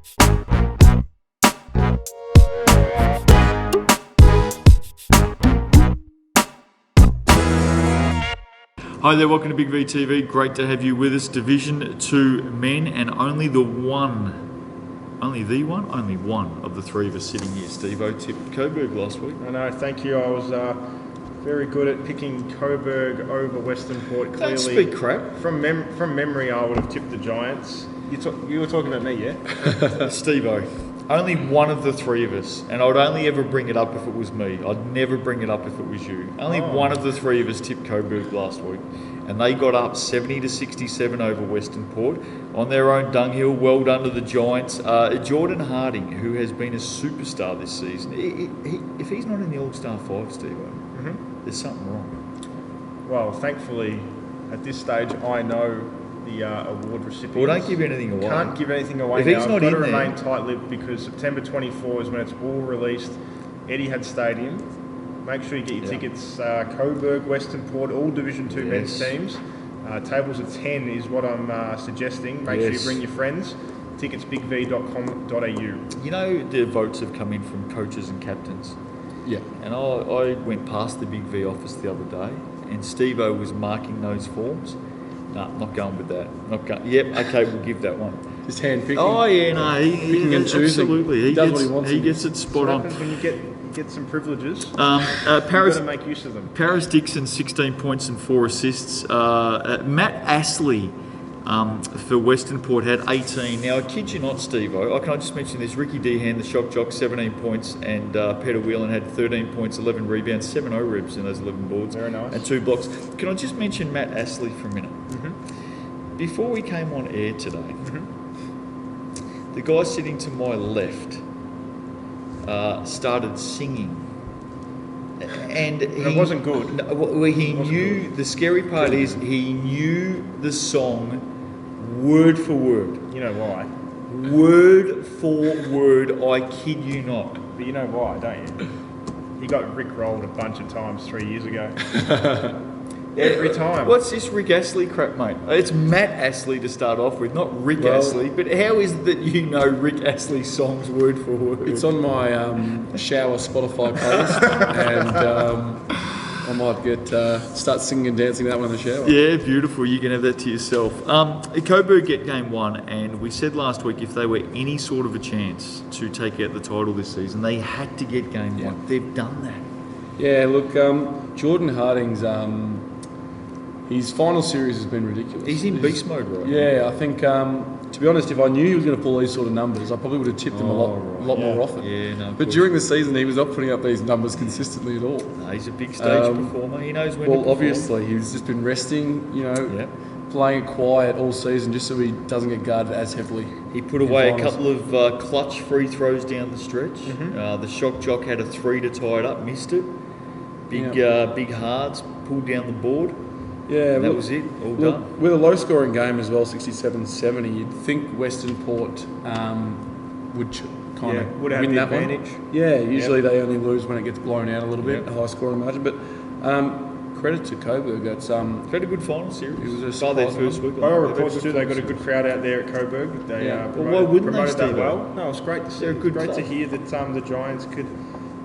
Hi there, welcome to Big V TV. Great to have you with us. Division 2 men, and only one of the three of us sitting here. Steve-O tipped Coburg last week. I know, thank you. I was very good at picking Coburg over Western Port. Clearly, don't speak crap. From memory, I would have tipped the Giants. You were talking about me, yeah? Steve-O, only one of the three of us, and I'd only ever bring it up if it was me. I'd never bring it up if it was you. Only one of the three of us tipped Coburg last week, and they got up 70-67 over Western Port on their own dunghill. Well done to the Giants. Jordan Harding, who has been a superstar this season, if he's not in the All-Star 5, Steve-O, there's something wrong. Well, thankfully, at this stage, I know the award recipients. Well, don't give anything away. Can't give anything away if now. He's not I've got to in remain there, tight-lipped because September 24 is when it's all released. Etihad Stadium. Make sure you get your tickets. Coburg, Western Port, all Division 2 men's teams. Tables of 10 is what I'm suggesting. Make sure you bring your friends. Tickets bigv.com.au. You know, the votes have come in from coaches and captains. Yeah. And I went past the Big V office the other day, and Steve-O was marking those forms. No, not going with that. Not going. Yep, okay, we'll give that one. Just hand picking. Oh yeah, no, picking and choosing. Absolutely. He does what he wants. He gets it spot on. What happens when you get some privileges? You've Paris, got to make use of them. Paris Dixon, 16 points and 4 assists. Matt Astley for Western Port had 18. Now, I kid you not, Steve-O, can I just mention this? Ricky Dehan, the shock jock, 17 points, and Peter Whelan had 13 points, 11 rebounds, 7 O-ribs in those 11 boards. Very nice. And 2 blocks. Can I just mention Matt Astley for a minute? Before we came on air today, the guy sitting to my left started singing. And it wasn't good. No, well, he knew, the scary part is he knew the song word for word. You know why? Word for word, I kid you not. But you know why, don't you? He got rickrolled a bunch of times 3 years ago. Every time. What's this Rick Astley crap, mate? It's Matt Astley to start off with, not Rick Astley. But how is it that you know Rick Astley's songs word for word? It's on my shower Spotify playlist, and I might start singing and dancing that one in the shower. Yeah, beautiful. You can have that to yourself. Coburg get game 1, and we said last week if they were any sort of a chance to take out the title this season, they had to get game 1. They've done that. Yeah, look, Jordan Harding's his final series has been ridiculous. He's in beast mode, right? Yeah, I think, to be honest, if I knew he was going to pull these sort of numbers, I probably would have tipped him a lot more often. Yeah, no. But during the season, he was not putting up these numbers consistently at all. No, he's a big stage performer. He knows when to perform. Well, obviously, he's just been resting, playing it quiet all season just so he doesn't get guarded as heavily. He put away a couple of clutch free throws down the stretch. The shock jock had a 3 to tie it up, missed it. Big hards, pulled down the board. Yeah, that was it. All done. With a low-scoring game as well, 67-70, you'd think Western Port would kind of would win have the that advantage. one. Yeah, usually they only lose when it gets blown out a little bit, a high-scoring margin. But credit to Coburg. It's had a good final series. It was by their first week. By all reports too, they got a good crowd out there at Coburg. They why wouldn't they promoted stay that well. No, it's great to see. It's great to hear that the Giants could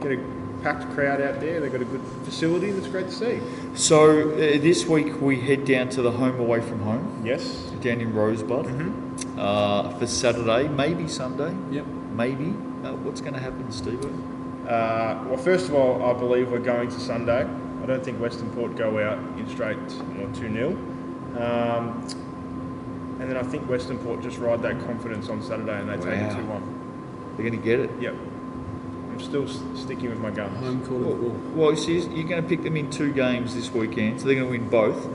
get a packed crowd out there. They've got a good facility. That's great to see. So this week we head down to the home away from home. Yes. Down in Rosebud for Saturday, maybe Sunday. Yep. Maybe. What's going to happen, Steve? Well, first of all, I believe we're going to Sunday. I don't think Western Port go out in straight 2-0. And then I think Western Port just ride that confidence on Saturday and they take it 2-1. They're going to get it. Yep. I'm still sticking with my guns. home court. Well, so you're going to pick them in 2 games this weekend, so they're going to win both.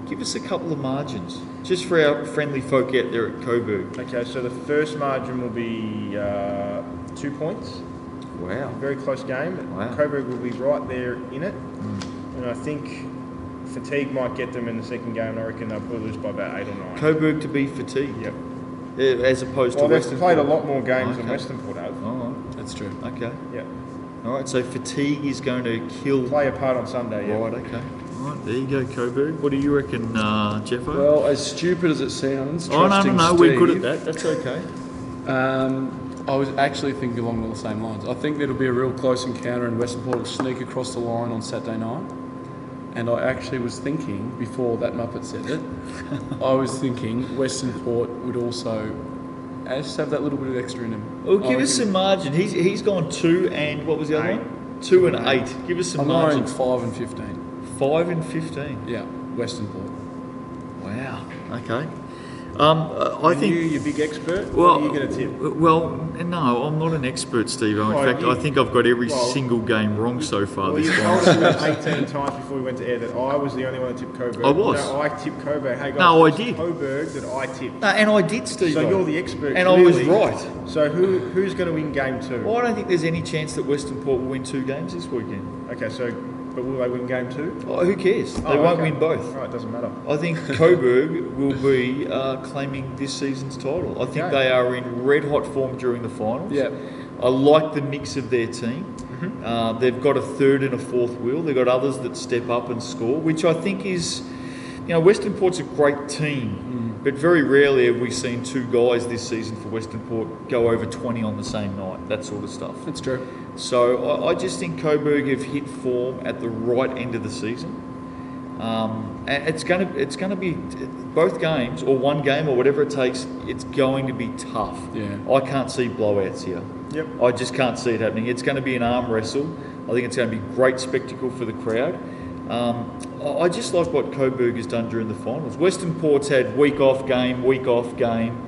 Give us a couple of margins, just for our friendly folk out there at Coburg. Okay, so the first margin will be 2 points. Wow. Very close game. Wow. Coburg will be right there in it. And I think fatigue might get them in the second game. I reckon they'll probably lose by about 8 or 9. Coburg to be fatigued? Yep. As opposed to Western Western Port. They've played Port. a lot more games than Western Port have. Oh, That's true. okay. Yeah. All right, so fatigue is going to kill... Play a part on Sunday, yeah. Right, okay. All right, there you go, Coburg. What do you reckon, Jeffo? Well, as stupid as it sounds, no, trusting we're good at that. That's okay. I was actually thinking along the same lines. I think there'll be a real close encounter and Western Port will sneak across the line on Saturday night. And I actually was thinking, before that Muppet said it, I was thinking Western Port would also just have that little bit of extra in him. Well, give us some margin. He's gone 2 and what was the other one? 2 and 8. Give us some I'm margin. going 5 and 15. 5 and 15. Yeah, Western Port. Wow. Okay. I think you're a big expert. Well, what are you going to tip? Well, no, I'm not an expert, Steve. In fact, I think I've got every single game wrong so far Well, this you time. told us about 18 times before we went to air that I was the only one that tipped Coburg. I was. No, I tipped Coburg. Hey guys, No, I it's did. Coburg that I tipped. No, and I did, Steve. So you're the expert. And clearly. I was right. So who's going to win game 2? Well, I don't think there's any chance that Western Port will win 2 games this weekend. Okay, but will they win game 2? Oh, who cares? They won't win both. All right, doesn't matter. I think Coburg will be claiming this season's title. I think they are in red-hot form during the finals. Yeah. I like the mix of their team. They've got a third and a fourth wheel. They've got others that step up and score, which I think is, Western Port's a great team, but very rarely have we seen 2 guys this season for Western Port go over 20 on the same night, that sort of stuff. That's true. So I just think Coburg have hit form at the right end of the season. And it's going to be both games, or one game, or whatever it takes. It's going to be tough. Yeah. I can't see blowouts here. Yep. I just can't see it happening. It's going to be an arm wrestle. I think it's going to be great spectacle for the crowd. I just like what Coburg has done during the finals. Western Port's had week off game.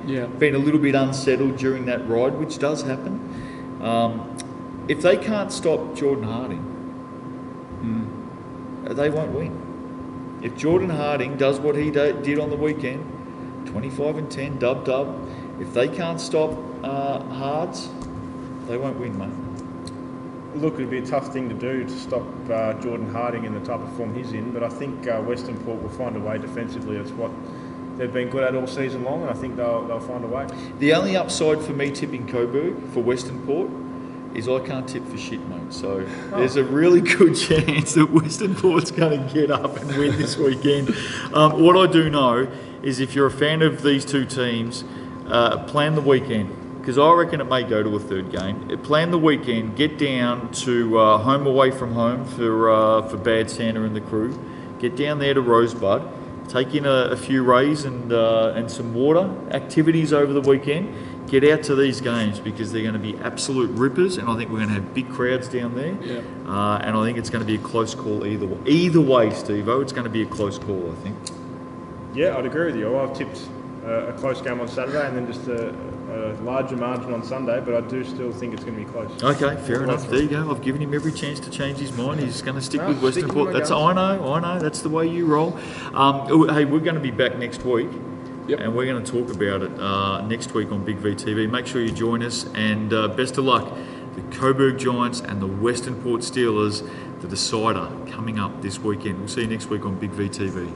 Yeah. Been a little bit unsettled during that ride, which does happen. If they can't stop Jordan Harding, they won't win. If Jordan Harding does what he did on the weekend, 25 and 10, dub. If they can't stop Hards, they won't win, mate. Look, it'd be a tough thing to do to stop Jordan Harding in the type of form he's in, but I think Western Port will find a way defensively. It's what they've been good at all season long, and I think they'll find a way. The only upside for me tipping Coburg for Western Port is I can't tip for shit, mate. So there's a really good chance that Western Port's going to get up and win this weekend. What I do know is if you're a fan of these 2 teams, plan the weekend, because I reckon it may go to a 3rd game. Plan the weekend, get down to home away from home for Bad Santa and the crew. Get down there to Rosebud, take in a few rays and some water, activities over the weekend. Get out to these games because they're going to be absolute rippers, and I think we're going to have big crowds down there. Yeah. And I think it's going to be a close call either way. Either way, Steve-O, it's going to be a close call, I think. Yeah, I'd agree with you. I've tipped a close game on Saturday and then just a larger margin on Sunday, but I do still think it's going to be close. Okay, fair enough. There you go. I've given him every chance to change his mind. He's going to stick with Western Port. I know. That's the way you roll. Hey, we're going to be back next week. Yep. And we're going to talk about it next week on Big V TV. Make sure you join us, and best of luck. The Coburg Giants and the Western Port Steelers, the decider, coming up this weekend. We'll see you next week on Big V TV.